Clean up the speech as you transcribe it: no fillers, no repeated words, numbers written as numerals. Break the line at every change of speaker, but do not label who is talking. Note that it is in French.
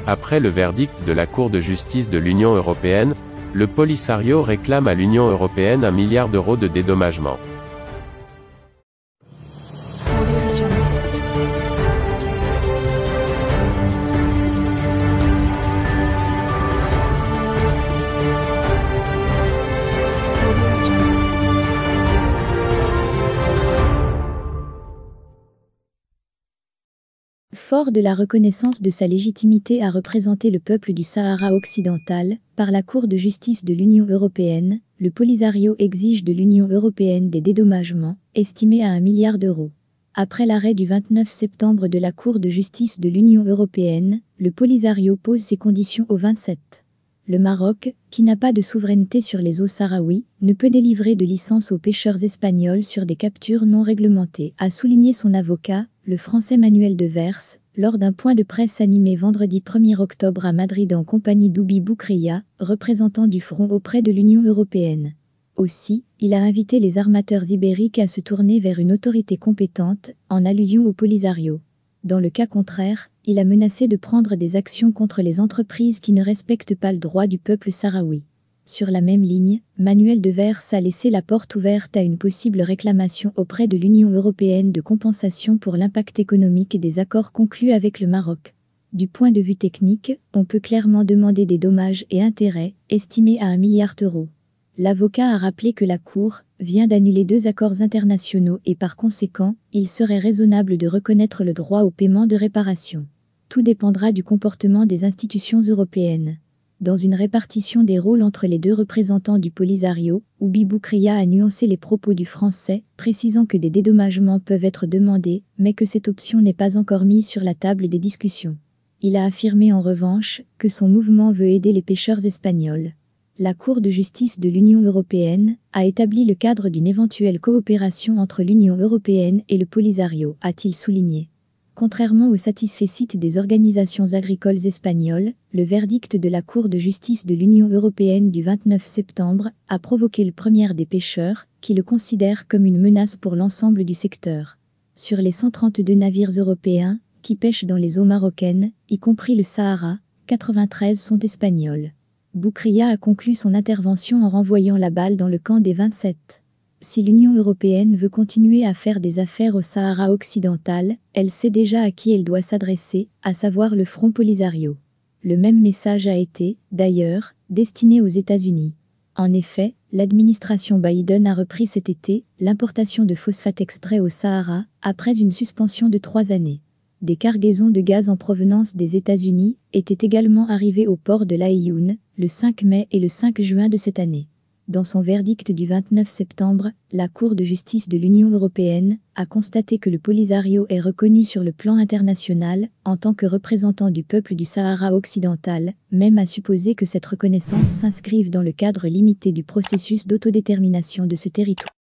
Après le verdict de la Cour de justice de l'Union européenne, le Polisario réclame à l'Union européenne 1 milliard d'euros de dédommagement.
Fort de la reconnaissance de sa légitimité à représenter le peuple du Sahara occidental, par la Cour de justice de l'Union européenne, le Polisario exige de l'Union européenne des dédommagements, estimés à 1 milliard d'euros. Après l'arrêt du 29 septembre de la Cour de justice de l'Union européenne, le Polisario pose ses conditions au 27. Le Maroc, qui n'a pas de souveraineté sur les eaux sahraouis, ne peut délivrer de licence aux pêcheurs espagnols sur des captures non réglementées, a souligné son avocat, le Français Manuel Devers, lors d'un point de presse animé vendredi 1er octobre à Madrid en compagnie d'Oubi Boukria, représentant du front auprès de l'Union européenne. Aussi, il a invité les armateurs ibériques à se tourner vers une autorité compétente, en allusion au Polisario. Dans le cas contraire, il a menacé de prendre des actions contre les entreprises qui ne respectent pas le droit du peuple sahraoui. Sur la même ligne, Manuel Devers a laissé la porte ouverte à une possible réclamation auprès de l'Union européenne de compensation pour l'impact économique des accords conclus avec le Maroc. Du point de vue technique, on peut clairement demander des dommages et intérêts, estimés à 1 milliard d'euros. L'avocat a rappelé que la Cour vient d'annuler 2 accords internationaux et par conséquent, il serait raisonnable de reconnaître le droit au paiement de réparation. Tout dépendra du comportement des institutions européennes. Dans une répartition des rôles entre les 2 représentants du Polisario, Oubi Boukria a nuancé les propos du Français, précisant que des dédommagements peuvent être demandés, mais que cette option n'est pas encore mise sur la table des discussions. Il a affirmé en revanche que son mouvement veut aider les pêcheurs espagnols. La Cour de justice de l'Union européenne a établi le cadre d'une éventuelle coopération entre l'Union européenne et le Polisario, a-t-il souligné. Contrairement aux satisfecit des organisations agricoles espagnoles, le verdict de la Cour de justice de l'Union européenne du 29 septembre a provoqué le premier des pêcheurs, qui le considèrent comme une menace pour l'ensemble du secteur. Sur les 132 navires européens, qui pêchent dans les eaux marocaines, y compris le Sahara, 93 sont espagnols. Boukria a conclu son intervention en renvoyant la balle dans le camp des 27. Si l'Union européenne veut continuer à faire des affaires au Sahara occidental, elle sait déjà à qui elle doit s'adresser, à savoir le Front Polisario. Le même message a été, d'ailleurs, destiné aux États-Unis. En effet, l'administration Biden a repris cet été l'importation de phosphate extrait au Sahara, après une suspension de 3 années. Des cargaisons de gaz en provenance des États-Unis étaient également arrivées au port de l'Aïoun, le 5 mai et le 5 juin de cette année. Dans son verdict du 29 septembre, la Cour de justice de l'Union européenne a constaté que le Polisario est reconnu sur le plan international en tant que représentant du peuple du Sahara occidental, même à supposer que cette reconnaissance s'inscrive dans le cadre limité du processus d'autodétermination de ce territoire.